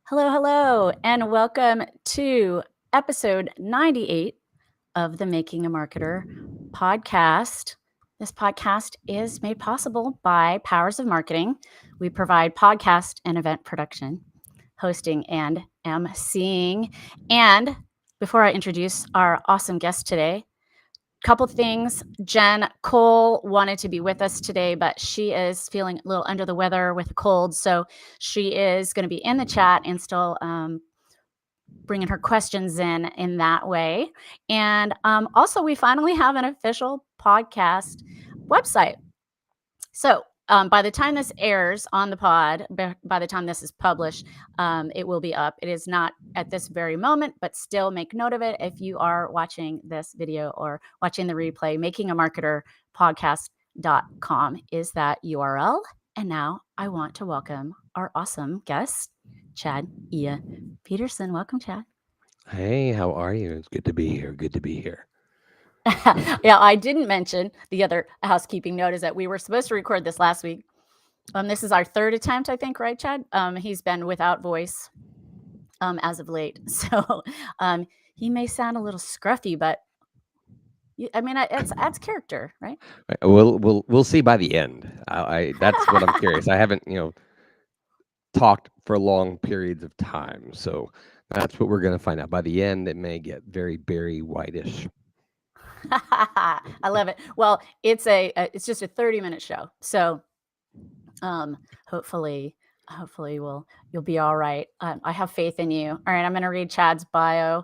Hello, hello, and welcome to episode 98 of the Making a Marketer podcast. This podcast is made possible by Powers of Marketing. We provide podcast and event production, hosting, and emceeing. And before I introduce our awesome guest today, couple things. Jen Cole wanted to be with us today, but she is feeling a little under the weather with a cold. So she is going to be in the chat and still bringing her questions in that way. And also, we finally have an official podcast website. So by the time this airs on the pod, by the time this is published, it will be up. It is not at this very moment, but still make note of it if you are watching this video or watching the replay. Makingamarketerpodcast.com is that URL. And now I want to welcome our awesome guest, Chad Illa-Peterson. Welcome, Chad. Hey, how are you? It's good to be here. Good to be here. Yeah, I didn't mention the other housekeeping note is that we were supposed to record this last week. This is our third attempt, I think, right, Chad? He's been without voice as of late, so he may sound a little scruffy, but it adds character, right? Right, we'll see by the end. That's what I'm curious. I haven't talked for long periods of time, so that's what we're gonna find out. By the end, it may get very Barry White-ish. I love it. Well, it's just a 30-minute show, so hopefully you'll be all right. I have faith in you. All right, I'm going to read Chad's bio.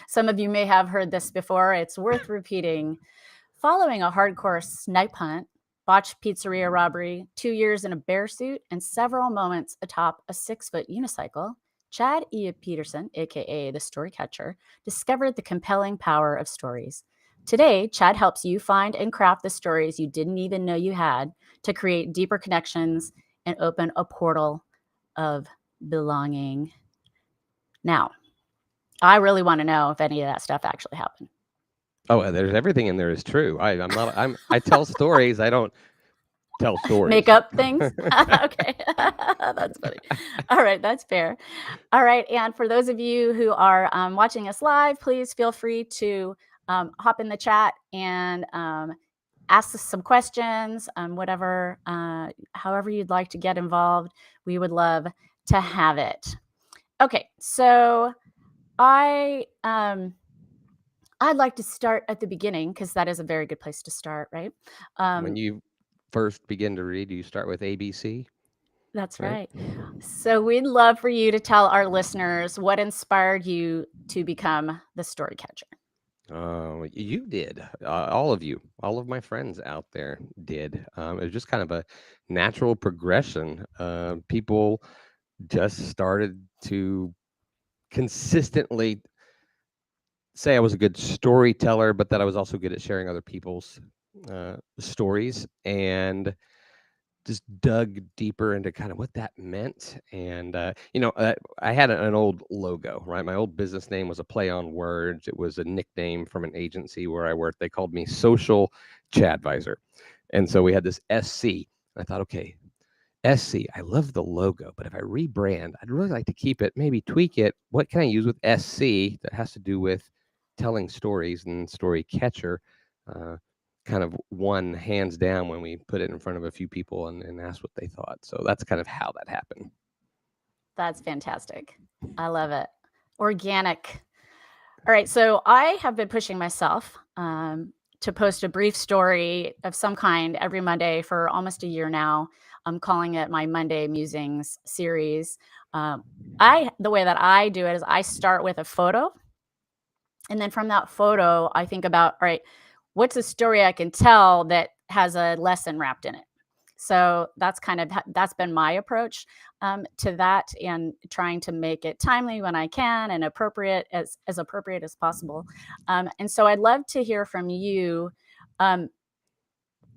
Some of you may have heard this before. It's worth repeating. Following a hardcore snipe hunt, botched pizzeria robbery, 2 years in a bear suit, and several moments atop a 6-foot unicycle, Chad Illa-Peterson, aka the Story Catcher, discovered the compelling power of stories. Today, Chad helps you find and craft the stories you didn't even know you had to create deeper connections and open a portal of belonging. Now, I really want to know if any of that stuff actually happened. Oh, there's everything in there is true. I tell stories. I don't tell stories. Make up things? Okay. That's funny. All right, that's fair. All right, and for those of you who are watching us live, please feel free to hop in the chat and ask us some questions, whatever, however you'd like to get involved. We would love to have it. Okay, so I'd like to start at the beginning because that is a very good place to start, right? When you first begin to read, you start with ABC. That's right. So we'd love for you to tell our listeners what inspired you to become the story catcher. You did. All of you, all of my friends out there did. It was just kind of a natural progression. People just started to consistently say I was a good storyteller, but that I was also good at sharing other people's stories, and just dug deeper into kind of what that meant. And I had an old logo, right? My old business name was a play on words. It was a nickname from an agency where I worked. They called me Social Chadvisor, and so we had this SC. I thought, okay, SC, I love the logo, but if I rebrand, I'd really like to keep it, maybe tweak it. What can I use with SC that has to do with telling stories? And Story Catcher kind of won hands down when we put it in front of a few people and asked what they thought. So that's kind of how that happened. That's fantastic. I love it. Organic. All right, so I have been pushing myself to post a brief story of some kind every Monday for almost a year now. I'm calling it my Monday Musings series. The way that I do it is I start with a photo, and then from that photo, I think about, all right, what's a story I can tell that has a lesson wrapped in it? So that's been my approach to that, and trying to make it timely when I can and appropriate as appropriate as possible. And so I'd love to hear from you.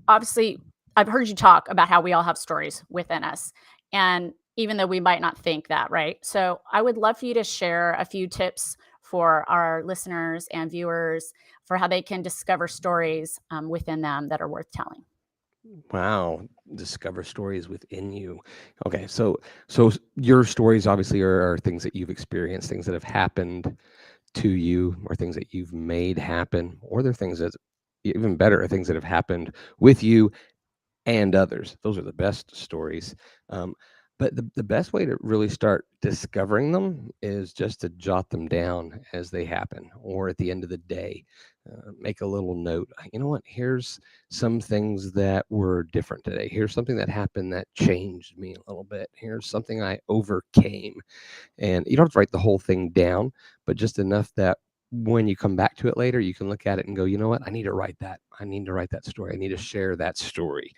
Obviously, I've heard you talk about how we all have stories within us, and even though we might not think that, right? So I would love for you to share a few tips for our listeners and viewers for how they can discover stories within them that are worth telling. Wow, discover stories within you. Okay, so your stories obviously are things that you've experienced, things that have happened to you, or things that you've made happen, or they're things that even better are things that have happened with you and others. Those are the best stories. Um, but the best way to really start discovering them is just to jot them down as they happen, or at the end of the day, make a little note. You know what? Here's some things that were different today. Here's something that happened that changed me a little bit. Here's something I overcame. And you don't have to write the whole thing down, but just enough that when you come back to it later, you can look at it and go, you know what? I need to write that. I need to write that story. I need to share that story.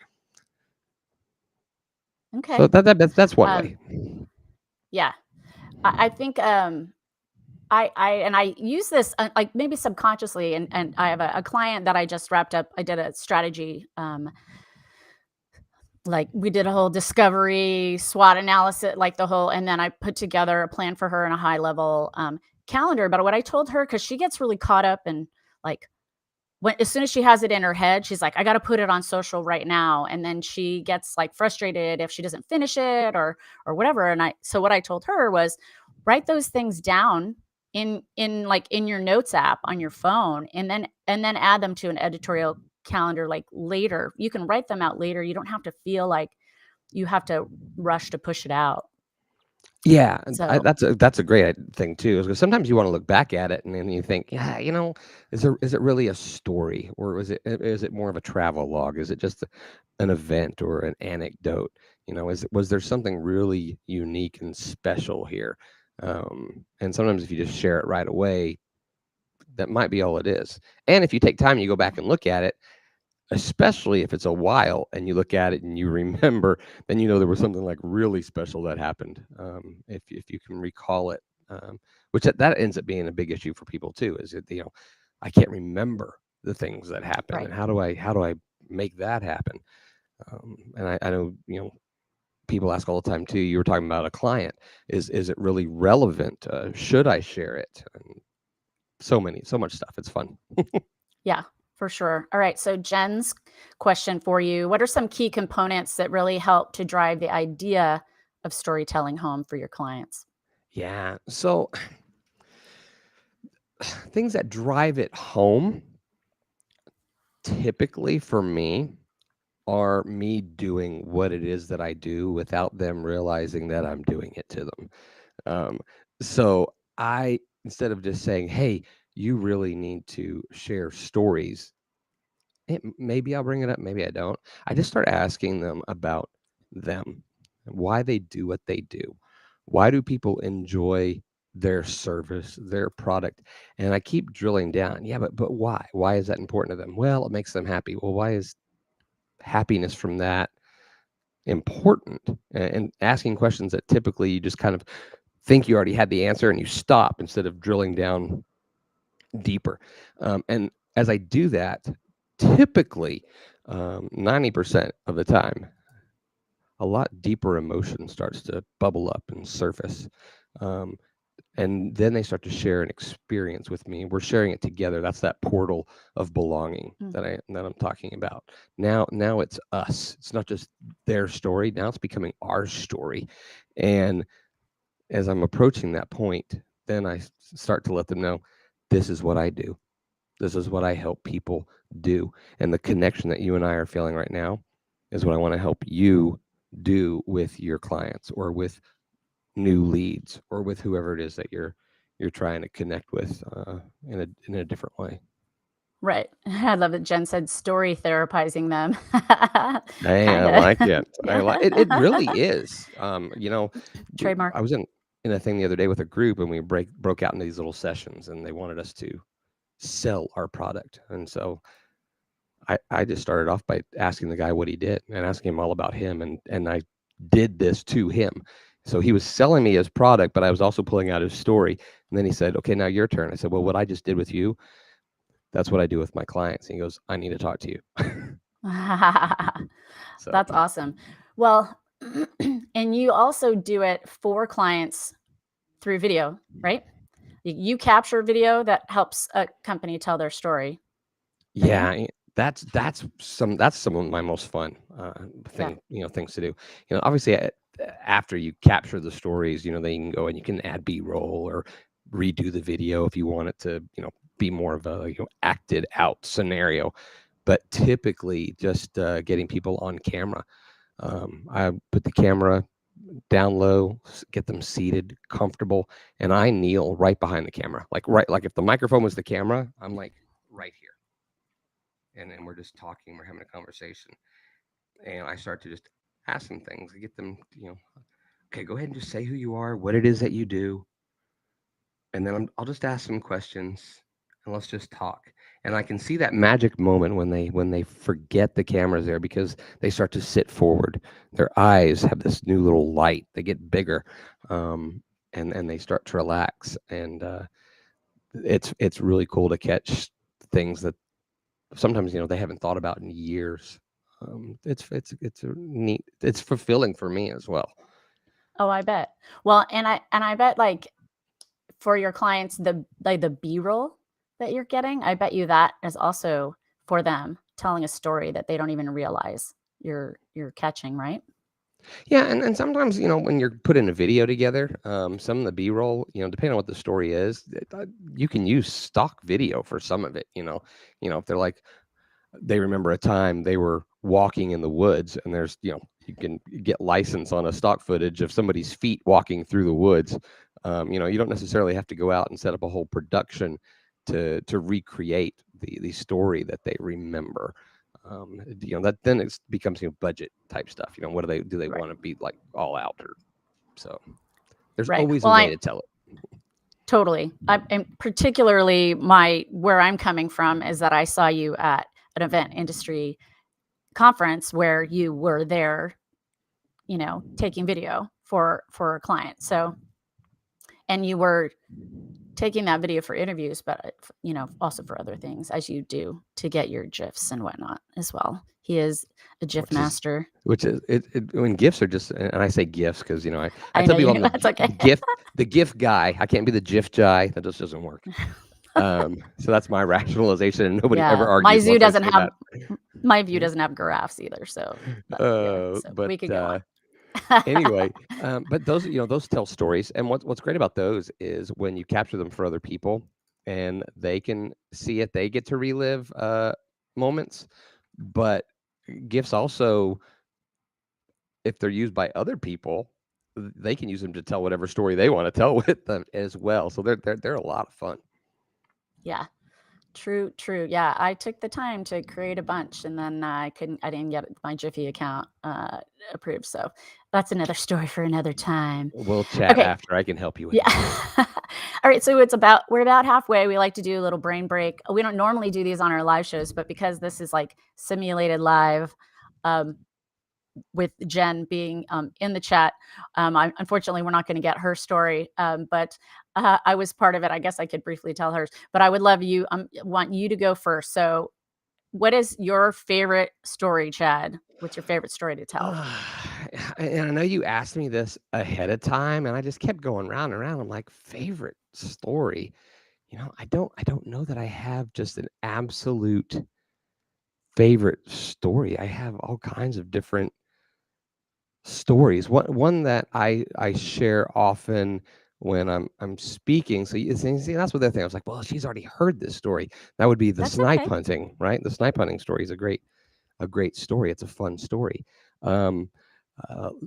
So Okay. that's one Um, way. yeah. I think I use this like maybe subconsciously, and I have a client that I just wrapped up. I did a strategy, like we did a whole discovery SWOT analysis, like the whole, and then I put together a plan for her in a high level calendar. But what I told her, because she gets really caught up in like when as soon as she has it in her head, she's like, I got to put it on social right now, and then she gets like frustrated if she doesn't finish it or whatever. And I so what I told her was write those things down in like in your notes app on your phone, and then add them to an editorial calendar like later. You can write them out later. You don't have to feel like you have to rush to push it out. Yeah, and So that's a great thing too. Is because sometimes you want to look back at it and then you think, yeah, is it really a story, or is it more of a travel log? Is it just an event or an anecdote? Was there something really unique and special here? And sometimes if you just share it right away, that might be all it is. And if you take time, you go back and look at it, especially if it's a while and you look at it and you remember, then you know there was something like really special that happened. If you can recall it, which that ends up being a big issue for people too. Is it I can't remember the things that happened, right. and how do I make that happen? And I know people ask all the time too. You were talking about a client. Is it really relevant? Should I share it? And so much stuff. It's fun. Yeah, for sure. All right. So, Jen's question for you: what are some key components that really help to drive the idea of storytelling home for your clients? Yeah. So things that drive it home typically for me are me doing what it is that I do without them realizing that I'm doing it to them. Um, so I, instead of just saying, hey, you really need to share stories, maybe I'll bring it up, maybe I don't. I just start asking them about them, why they do what they do. Why do people enjoy their service, their product? And I keep drilling down. Yeah, but why? Why is that important to them? Well, it makes them happy. Well, why is happiness from that important? And asking questions that typically you just kind of think you already had the answer and you stop instead of drilling down deeper. And as I do that, typically 90% of the time, a lot deeper emotion starts to bubble up and surface. Um, and then they start to share an experience with me. We're sharing it together. That's that portal of belonging Mm, that I'm talking about. Now it's us. It's not just their story. Now it's becoming our story. And as I'm approaching that point, then I start to let them know this is what I do. This is what I help people do. And the connection that you and I are feeling right now is what I want to help you do with your clients or with new leads or with whoever it is that you're trying to connect with in a different way. right. I love that Jen said story therapizing them. Hey, I Kind of. like it. I like Yeah. it. It really is. Trademark. I was in a thing the other day with a group, and we broke out into these little sessions, and they wanted us to sell our product, and so I just started off by asking the guy what he did and asking him all about him, and I did this to him. So he was selling me his product, but I was also pulling out his story. And then he said, "Okay, now your turn." I said, "Well, what I just did with you, that's what I do with my clients." And he goes, "I need to talk to you." So That's awesome. Well, and you also do it for clients through video, right? You capture video that helps a company tell their story, don't you? yeah, that's some of my most fun Yeah. things to do. Obviously, after you capture the stories, then you can go and you can add B-roll or redo the video if you want it to, be more of a acted out scenario. But typically, just getting people on camera. I put the camera down low, get them seated, comfortable, and I kneel right behind the camera, like if the microphone was the camera, I'm like right here, and we're just talking, we're having a conversation, and I start to just ask them things, get them, okay, go ahead and just say who you are, what it is that you do, and then I'll just ask some questions, and let's just talk. And I can see that magic moment when they forget the camera's there because they start to sit forward. Their eyes have this new little light. They get bigger, and they start to relax. And it's really cool to catch things that sometimes they haven't thought about in years. It's a neat. It's fulfilling for me as well. Oh, I bet. Well, and I bet like for your clients, the B-roll that you're getting, I bet you that is also for them telling a story that they don't even realize you're catching, right? Yeah, and sometimes when you're putting a video together, some of the B-roll, depending on what the story is, you can use stock video for some of it. If they're like, they remember a time they were walking in the woods, and there's you can get license on a stock footage of somebody's feet walking through the woods. You don't necessarily have to go out and set up a whole production to recreate the story that they remember. That then it becomes budget type stuff. What do they Right. want to be like all out, or so there's Right. always a Well, way I to tell it. totally. And particularly where I'm coming from is that I saw you at an event industry conference where you were there, taking video for a client. So, and you were taking that video for interviews, but also for other things as you do to get your gifs and whatnot as well. He is a gif which is master. which is when gifts are just, and I say gifts because I I tell know people you. I'm That's okay. the gift guy. I can't be the gif guy. That just doesn't work. So that's my rationalization, and nobody ever Yeah, argues once I say that. my view doesn't have giraffes either. So, but yeah, so But we could go on. anyway, but those tell stories, and what's great about those is when you capture them for other people, and they can see it, they get to relive moments, but gifts also, if they're used by other people, they can use them to tell whatever story they want to tell with them as well. So they're a lot of fun. Yeah. True, true. Yeah, I took the time to create a bunch, and then I didn't get my Jiffy account approved. So that's another story for another time. We'll chat Okay. after. I can help you with Yeah. that. All right. So we're about halfway. We like to do a little brain break. We don't normally do these on our live shows, but because this is like simulated live, um, with Jen being in the chat. Unfortunately, we're not going to get her story, but I was part of it. I guess I could briefly tell hers, but I would love you. Want you to go first. So, what is your favorite story, Chad? What's your favorite story to tell? And I know you asked me this ahead of time, and I just kept going round and round. I'm like, favorite story. I don't know that I have just an absolute favorite story. I have all kinds of different stories. One that I share often when I'm speaking. So you see, that's what the thing. I was like, well, she's already heard this story. That would be the That's snipe okay. hunting, right? The snipe hunting story is a great story. It's a fun story. Um,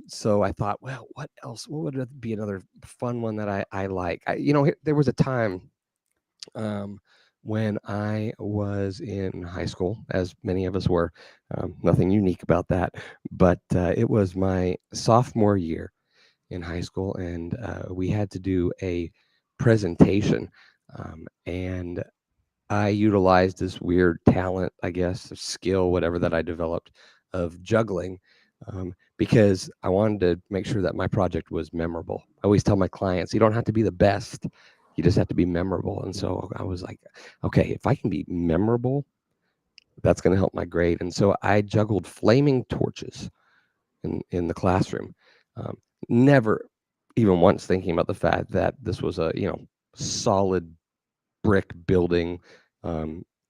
so I thought, well, what else? What would be another fun one that I like? There was a time um, when I was in high school, as many of us were. Nothing unique about that, but it was my sophomore year in high school, and we had to do a presentation, and I utilized this weird talent, I guess, skill, whatever that I developed of juggling, because I wanted to make sure that my project was memorable. I always tell my clients, you don't have to be the best, you just have to be memorable. And so I was like, okay, if I can be memorable, that's going to help my grade. And so I juggled flaming torches in the classroom, um, never even once thinking about the fact that this was a solid brick building.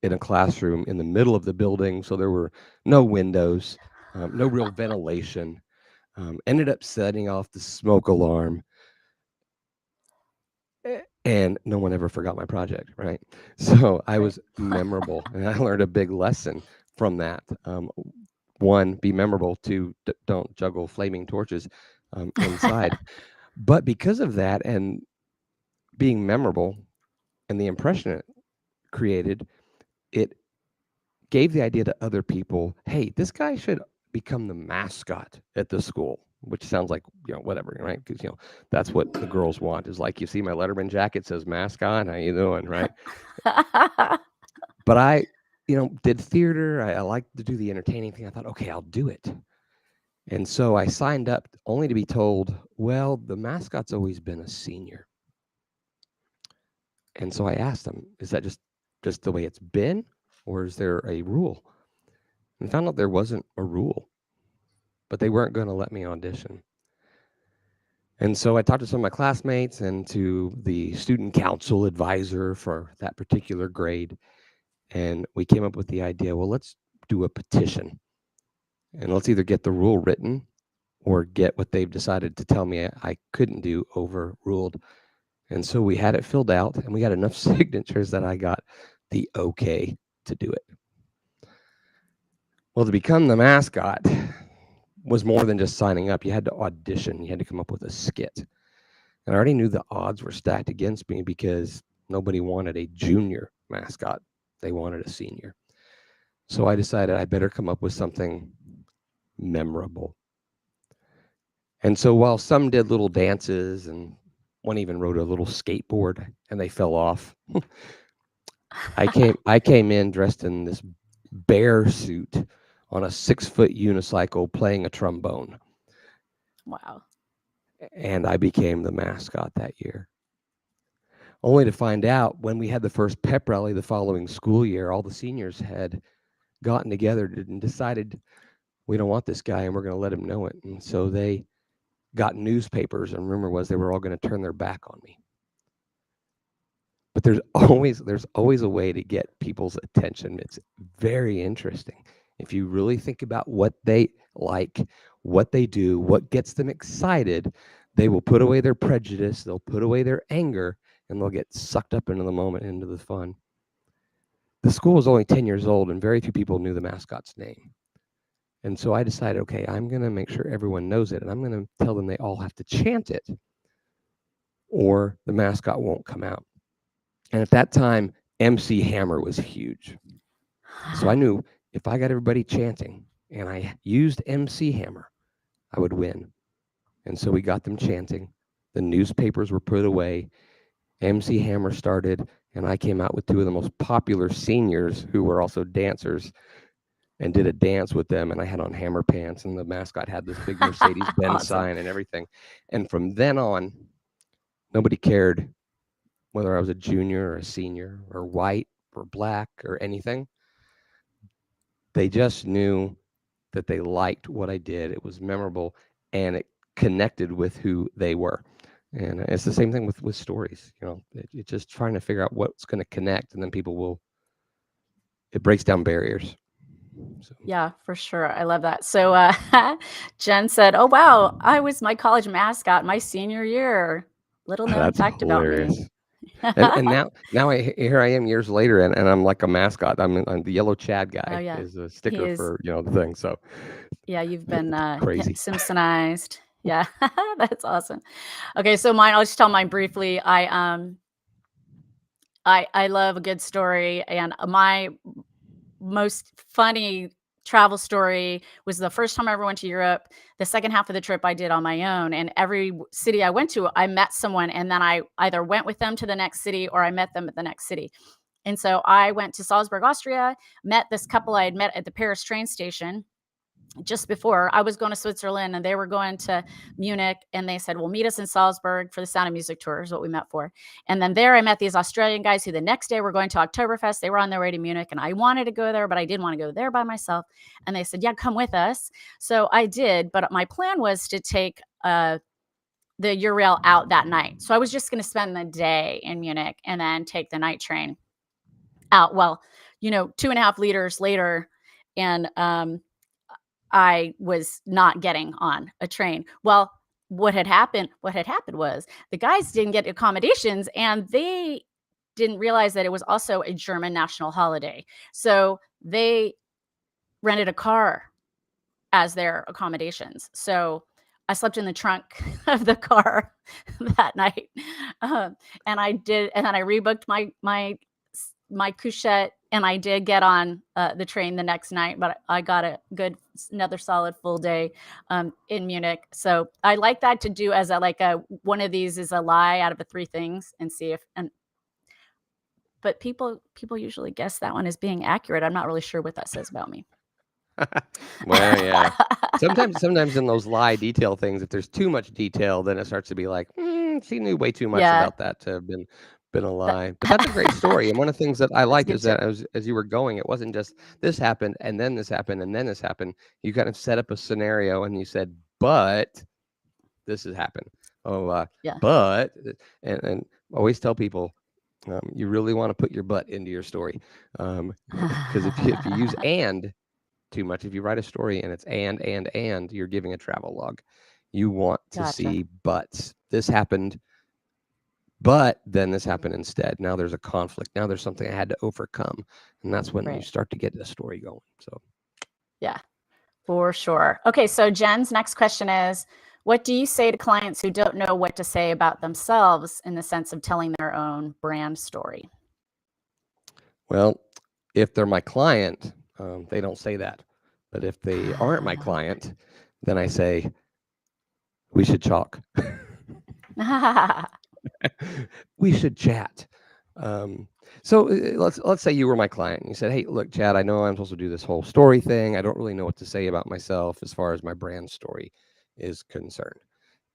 in a classroom in the middle of the building, so there were no windows, no real ventilation. Ended up setting off the smoke alarm, and no one ever forgot my project, right? So I Right. was memorable, and I learned a big lesson from that. One, be memorable. Two, don't juggle flaming torches inside. But because of that and being memorable and the impression it created, it gave the idea to other people, hey, this guy should become the mascot at the school, which sounds like, whatever, right? Because, that's what the girls want is like, you see my Letterman jacket says mascot, how you doing, right? But I, did theater. I liked to do the entertaining thing. I thought, okay, I'll do it. And so I signed up only to be told, well, the mascot's always been a senior. And so I asked them, is that just the way it's been, or is there a rule? And found out there wasn't a rule, but they weren't going to let me audition. And so I talked to some of my classmates and to the student council advisor for that particular grade. And we came up with the idea, well, let's do a petition. And let's either get the rule written or get what they've decided to tell me I couldn't do overruled. And so we had it filled out, and we got enough signatures that I got the okay to do it. Well, to become the mascot was more than just signing up. You had to audition. You had to come up with a skit. And I already knew the odds were stacked against me because nobody wanted a junior mascot. They wanted a senior. So I decided I better come up with something memorable. And so while some did little dances and one even rode a little skateboard and they fell off, I came in dressed in this bear suit on a 6-foot unicycle playing a trombone. Wow. And I became the mascot that year. Only to find out when we had the first pep rally the following school year, all the seniors had gotten together and decided we don't want this guy and we're going to let him know it. And so they got newspapers, and rumor was they were all going to turn their back on me. But there's always a way to get people's attention. It's very interesting. If you really think about what they like, what they do, what gets them excited, they will put away their prejudice, they'll put away their anger, and they'll get sucked up into the moment, into the fun. The school was only 10 years old, and very few people knew the mascot's name. And so I decided, okay, I'm going to make sure everyone knows it, and I'm going to tell them they all have to chant it, or the mascot won't come out. And at that time, MC Hammer was huge. So I knew if I got everybody chanting and I used MC Hammer, I would win. And so we got them chanting. The newspapers were put away. MC Hammer started, and I came out with two of the most popular seniors who were also dancers and did a dance with them. And I had on hammer pants, and the mascot had this big Mercedes-Benz Awesome. sign and everything. And from then on, nobody cared whether I was a junior or a senior or white or black or anything. They just knew that they liked what I did. It was memorable, and it connected with who they were. And it's the same thing with stories. It's just trying to figure out what's going to connect, and then it breaks down barriers. So. Yeah, for sure. I love that. So Jen said, "Oh wow, I was my college mascot my senior year." Little known That's fact about hilarious. me. And now here I am years later, and I'm like a mascot. I'm the yellow Chad Oh guy yeah, is a he sticker is. for the thing. So Yeah, you've been crazy. Simpsonized. Yeah, that's awesome. Okay, so mine. I'll just tell mine briefly. I love a good story, and my most funny travel story was the first time I ever went to Europe. The second half of the trip I did on my own, and every city I went to, I met someone, and then I either went with them to the next city or I met them at the next city. And so I went to Salzburg, Austria, met this couple I had met at the Paris train station just before. I was going to Switzerland and they were going to Munich, and they said, well, meet us in Salzburg for the Sound of Music tour is what we met for. And then there I met these Australian guys who the next day were going to Oktoberfest. They were on their way to Munich, and I wanted to go there, but I didn't want to go there by myself. And they said, yeah, come with us. So I did, but my plan was to take the Eurail out that night. So I was just going to spend the day in Munich and then take the night train out. Well, 2.5 liters later, and I was not getting on a train. Well, what had happened was the guys didn't get accommodations, and they didn't realize that it was also a German national holiday. So they rented a car as their accommodations. So I slept in the trunk of the car that night, and then I rebooked my couchette, and I did get on the train the next night. But I got another solid full day in Munich. So I like that to do as one of these is a lie out of the three things, and see if but people usually guess that one as being accurate. I'm not really sure what that says about me. Well, yeah. Sometimes in those lie detail things, if there's too much detail, then it starts to be like, she knew way too much Yeah. about that to have been a lie. But that's a great story. And one of the things that I liked is too. that as you were going, it wasn't just this happened and then this happened and then this happened. You kind of set up a scenario and you said, but this has happened. Yeah. But and always tell people, you really want to put your butt into your story, because if you use and too much, if you write a story and it's and you're giving a travel log. You want to Gotcha. see buts. This happened, but then this happened instead. Now there's a conflict. Now there's something I had to overcome, and that's when you start to get the story going. So yeah, for sure. Okay, so Jen's next question is, what do you say to clients who don't know what to say about themselves in the sense of telling their own brand story? Well, if they're my client, they don't say that. But if they aren't my client, then I say, we should talk. We should chat. So let's say you were my client and you said, hey, look, Chad, I know I'm supposed to do this whole story thing. I don't really know what to say about myself as far as my brand story is concerned.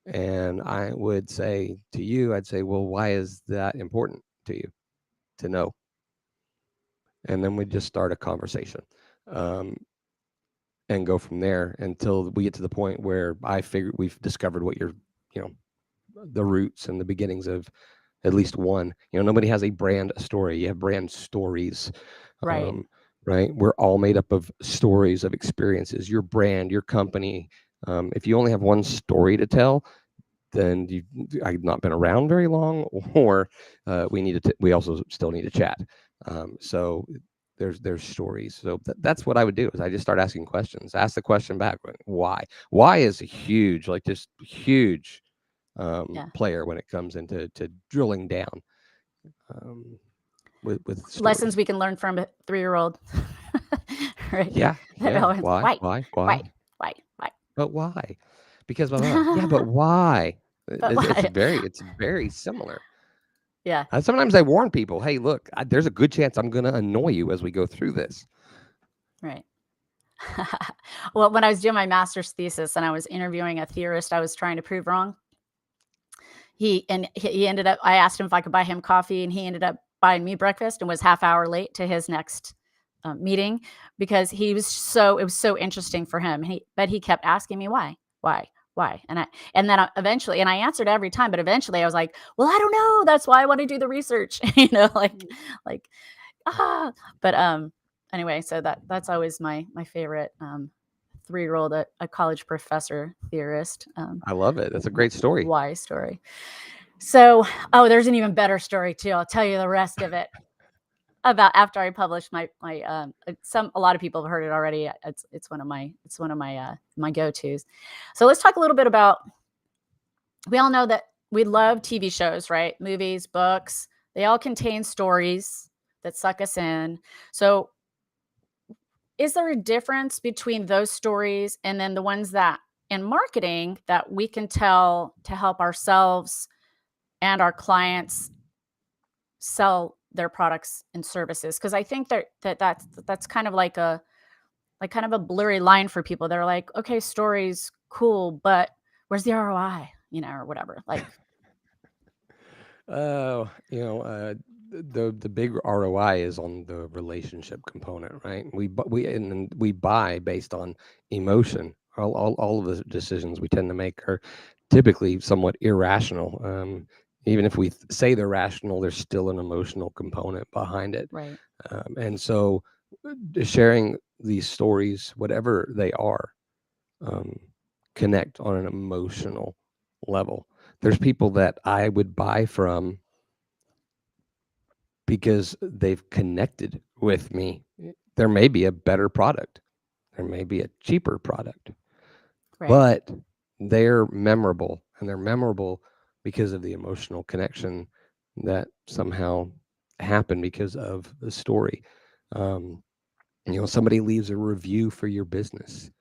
And I would say to you, I'd say, well, why is that important to you to know? And then we just start a conversation, and go from there until we get to the point where I figure we've discovered what the roots and the beginnings of at least one. Nobody has a brand story. You have brand stories. Right. Right. We're all made up of stories, of experiences. Your brand, your company. If you only have one story to tell, then I've not been around very long, or we also still need to chat. So there's stories. So that's what I would do, is I just start asking questions. Ask the question back. Why is a huge, like just huge player when it comes into drilling down with stories. Lessons we can learn from a 3-year-old. Right. Yeah. Why? But why? Because yeah, but why? It's very similar. Yeah. Sometimes I warn people, hey, look, there's a good chance I'm going to annoy you as we go through this. Right. Well, when I was doing my master's thesis and I was interviewing a theorist I was trying to prove wrong, he ended up, I asked him if I could buy him coffee, and he ended up buying me breakfast and was half hour late to his next meeting, because it was so interesting for him. But he kept asking me why, and then eventually, and I answered every time, but eventually I was like, well, I don't know. That's why I want to do the research, but anyway, so that's always my favorite 3-year-old, a college professor theorist. I love it. That's a great story. Why story. So, there's an even better story too. I'll tell you the rest of it about after I published my a lot of people have heard it already. It's one of my go-tos. So let's talk a little bit about, we all know that we love TV shows, right? Movies, books, they all contain stories that suck us in. So is there a difference between those stories and then the ones that in marketing that we can tell to help ourselves and our clients sell their products and services? Because I think that's kind of like a blurry line for people. They're like, okay, stories, cool, but where's the ROI? Or whatever. Oh, the big ROI is on the relationship component, right? We buy based on emotion. All of the decisions we tend to make are typically somewhat irrational. Even if we say they're rational, there's still an emotional component behind it. Right. And so sharing these stories, whatever they are, um, connect on an emotional level. There's people that I would buy from because they've connected with me. There may be a better product, there may be a cheaper product, Right. but they're memorable, and they're memorable because of the emotional connection that somehow happened because of the story. Um, somebody leaves a review for your business.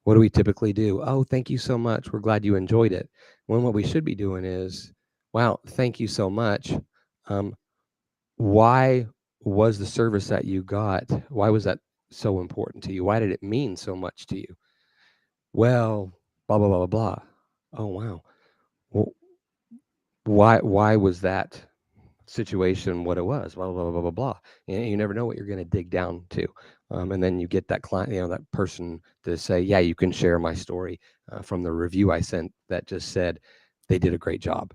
What do we typically do? Oh, thank you so much. We're glad you enjoyed it. When what we should be doing is, wow, thank you so much. Um, why was the service that you got, why was that so important to you? Why did it mean so much to you? Well, blah, blah, blah, blah, blah. Oh, wow. Well, why was that situation what it was? Blah, blah, blah, blah, blah, blah. And you never know what you're going to dig down to. And then you get that client, that person to say, yeah, you can share my story from the review I sent that just said they did a great job.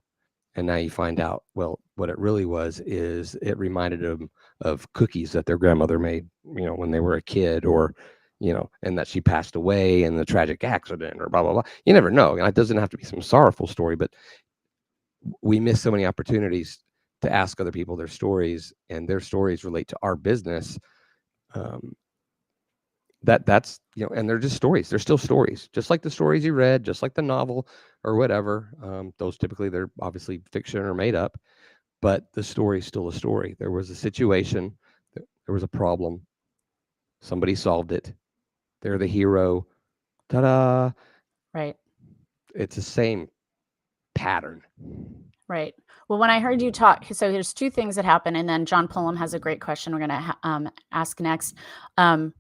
And now you find out, well, what it really was is it reminded them of cookies that their grandmother made, when they were a kid, or, and that she passed away in the tragic accident, or blah, blah, blah. You never know. And it doesn't have to be some sorrowful story, but we miss so many opportunities to ask other people their stories, and their stories relate to our business. Um, that's and they're just stories. They're still stories, just like the stories you read, just like the novel or whatever. Those typically, they're obviously fiction or made up, but the story's still a story. There was a situation, there was a problem, somebody solved it. They're the hero. Ta-da! Right. It's the same pattern. Right. Well, when I heard you talk, so there's two things that happen, and then John Pullum has a great question we're going to ask next. Um,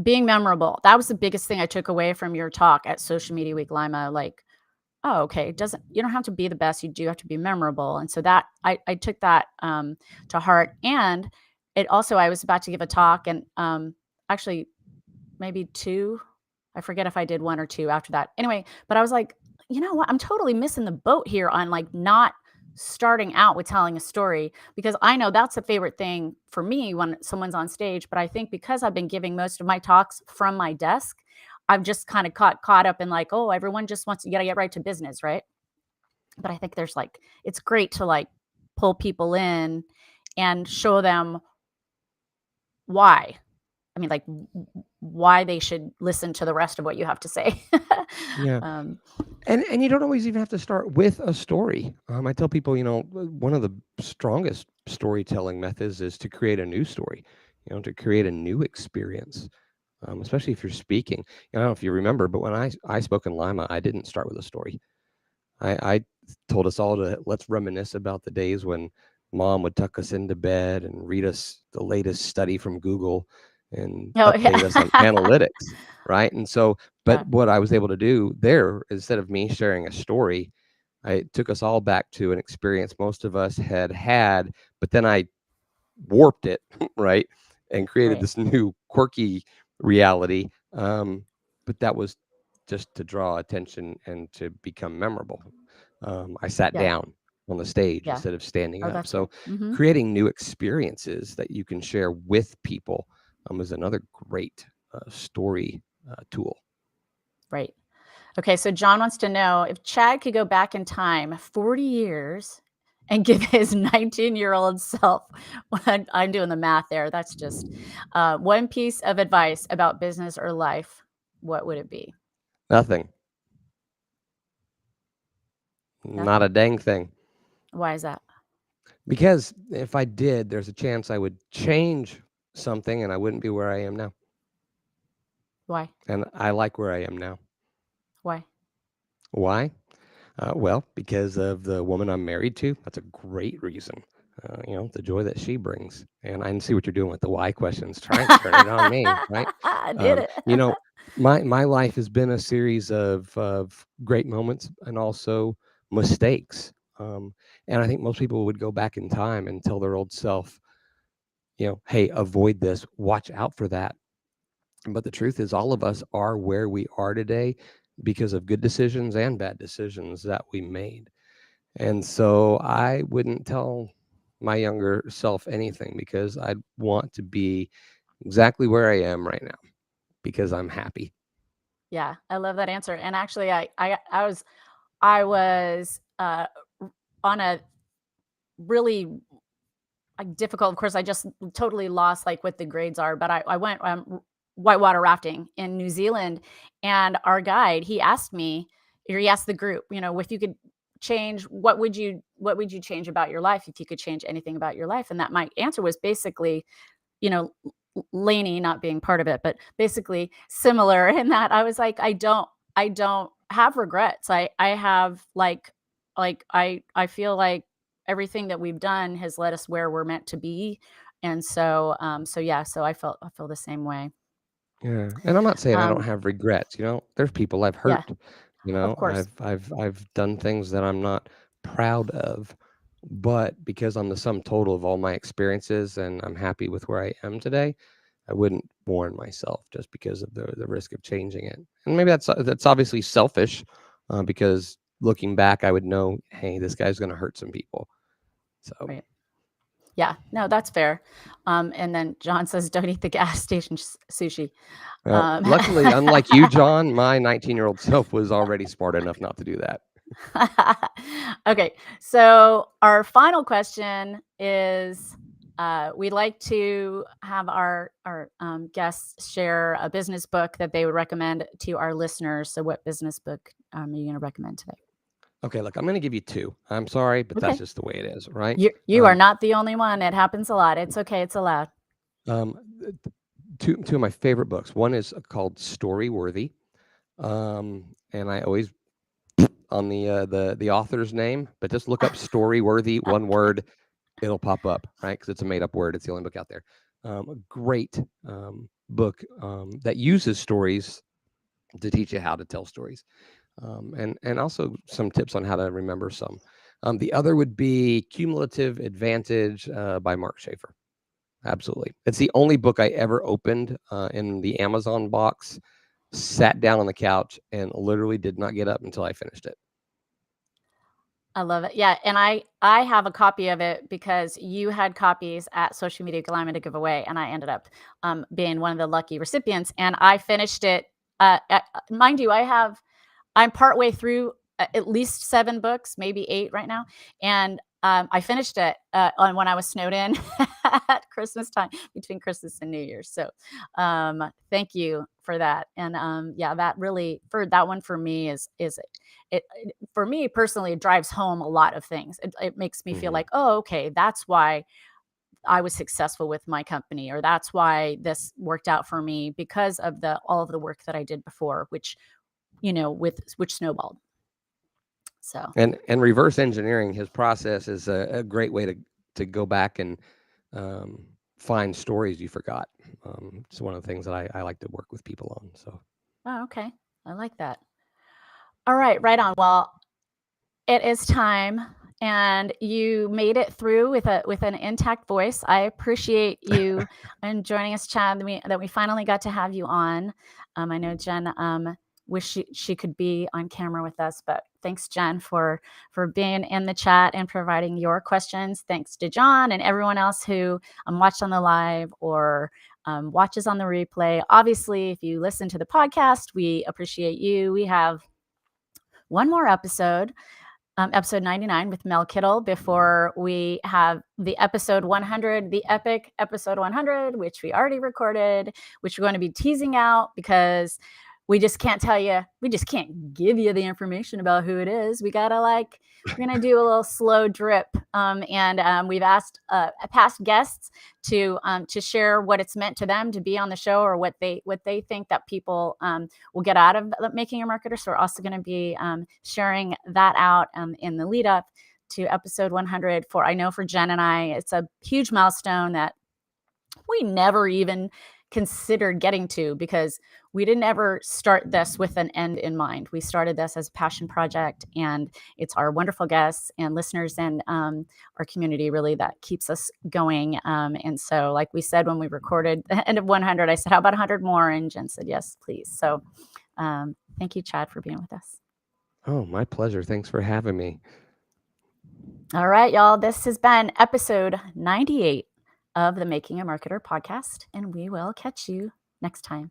being memorable. That was the biggest thing I took away from your talk at Social Media Week Lima. Like, oh, okay, you don't have to be the best, you do have to be memorable. And so that I took that to heart. And it also, I was about to give a talk, and actually maybe two, I forget if I did one or two after that. Anyway, but I was like, you know what? I'm totally missing the boat here on like not starting out with telling a story, because I know that's a favorite thing for me when someone's on stage. But I think because I've been giving most of my talks from my desk, I've just kind of caught up in like, oh, everyone just wants, you got to get right to business, right? But I think there's like, it's great to like pull people in and show them why. I mean, like, why they should listen to the rest of what you have to say. Yeah. um, And you don't always even have to start with a story. I tell people, one of the strongest storytelling methods is to create a new story, to create a new experience, especially if you're speaking. I don't know if you remember, but when I spoke in Lima, I didn't start with a story. I told us all to let's reminisce about the days when mom would tuck us into bed and read us the latest study from Google and oh update us on yeah, analytics, right? And so, but yeah, what I was able to do there, instead of me sharing a story, I took us all back to an experience most of us had had, but then I warped it, right, and created right, this new quirky reality. But that was just to draw attention and to become memorable. I sat yeah, down on the stage yeah. instead of standing Oh, up. that's So, good. Hmm. creating new experiences that you can share with people is another great story tool. Right. Okay, so John wants to know if Chad could go back in time 40 years and give his 19-year-old self, when I'm doing the math there, that's just one piece of advice about business or life, what would it be? Nothing, not Nothing. a dang thing. Why is that? Because if I did, there's a chance I would change something and I wouldn't be where I am now. Why? And I like where I am now. Why? Why? Well, because of the woman I'm married to. That's a great reason. The joy that she brings. And I see what you're doing with the why questions. Trying to turn it on me, right? I did Um, it. you know, my life has been a series of great moments and also mistakes. And I think most people would go back in time and tell their old self, hey, avoid this, watch out for that. But the truth is, all of us are where we are today because of good decisions and bad decisions that we made. And so I wouldn't tell my younger self anything, because I'd want to be exactly where I am right now because I'm happy. Yeah, I love that answer. And actually, I was on a really difficult. Of course, I just totally lost like what the grades are, but I went whitewater rafting in New Zealand, and our guide he asked me, or he asked the group, if you could change, what would you change about your life if you could change anything about your life, and that my answer was basically, you know, Laney not being part of it, but basically similar in that I was like, I don't have regrets. I have I feel like everything that we've done has led us where we're meant to be. And so yeah, so I feel the same way. Yeah, and I'm not saying I don't Um, have regrets, there's people I've yeah, hurt, of course. I've done things that I'm not proud of, but because I'm the sum total of all my experiences and I'm happy with where I am today, I wouldn't warn myself just because of the risk of changing it. And maybe that's obviously selfish, because looking back, I would know, hey, this guy's going to hurt some people. So, Right. Yeah, no, that's fair. And then John says, "Don't eat the gas station sushi." Um, luckily, unlike you, John, my 19-year-old self was already smart enough not to do that. Okay, so our final question is, we'd like to have our guests share a business book that they would recommend to our listeners. So, what business book are you going to recommend today? Okay, look, I'm going to give you two. I'm sorry, but that's Okay, just the way it is, right? you are Um, not the only one. It happens a lot. It's okay. It's allowed. um, two of my favorite books. One is called Storyworthy, and I always on the author's name, but just look up Storyworthy, one word, it'll pop up, right? Because it's a made up word. It's the only book out there. A great book that uses stories to teach you how to tell stories, and also some tips on how to remember some. The other would be Cumulative Advantage by Mark Schaefer. Absolutely. It's the only book I ever opened in the Amazon box, sat down on the couch, and literally did not get up until I finished it. I love it. Yeah, and I have a copy of it because you had copies at Social Media Glamour to give away, and I ended up being one of the lucky recipients. And I finished it. Mind you, I'm partway through at least 7 books, maybe 8 right now, and I finished it on when I was snowed in at Christmas time, between Christmas and New Year's. So, thank you for that. And yeah, that really for that one for me is for me personally, it drives home a lot of things. It makes me feel Hmm. like, oh, okay, that's why I was successful with my company, or that's why this worked out for me because of the all of the work that I did before, which with which snowballed. So, And reverse engineering his process is a great way to go back and um, find stories you forgot. It's one of the things that I like to work with people on. So oh, okay, I like that. All right, right on. Well, it is time, and you made it through with an intact voice. I appreciate you and joining us, Chad. That we finally got to have you on. I know Jen wish she could be on camera with us, but thanks, Jen, for being in the chat and providing your questions. Thanks to John and everyone else who watched on the live or watches on the replay. Obviously, if you listen to the podcast, we appreciate you. We have one more episode, episode 99 with Mel Kittle, before we have the episode 100, the epic episode 100, which we already recorded, which we're going to be teasing out because we just can't tell you, we just can't give you the information about who it is. We're going to do a little slow drip. And we've asked past guests to share what it's meant to them to be on the show, or what they think that people will get out of making a marketer. So we're also going to be sharing that out in the lead up to episode 100. I know for Jen and I, it's a huge milestone that we never even considered getting to, because we didn't ever start this with an end in mind. We started this as a passion project, and it's our wonderful guests and listeners and our community really that keeps us going. And so, like we said when we recorded the end of 100, I said, how about 100 more? And Jen said, yes, please. So thank you, Chad, for being with us. oh, my pleasure. Thanks for having me. All right, y'all. This has been episode 98 of the Making a Marketer podcast, and we will catch you next time.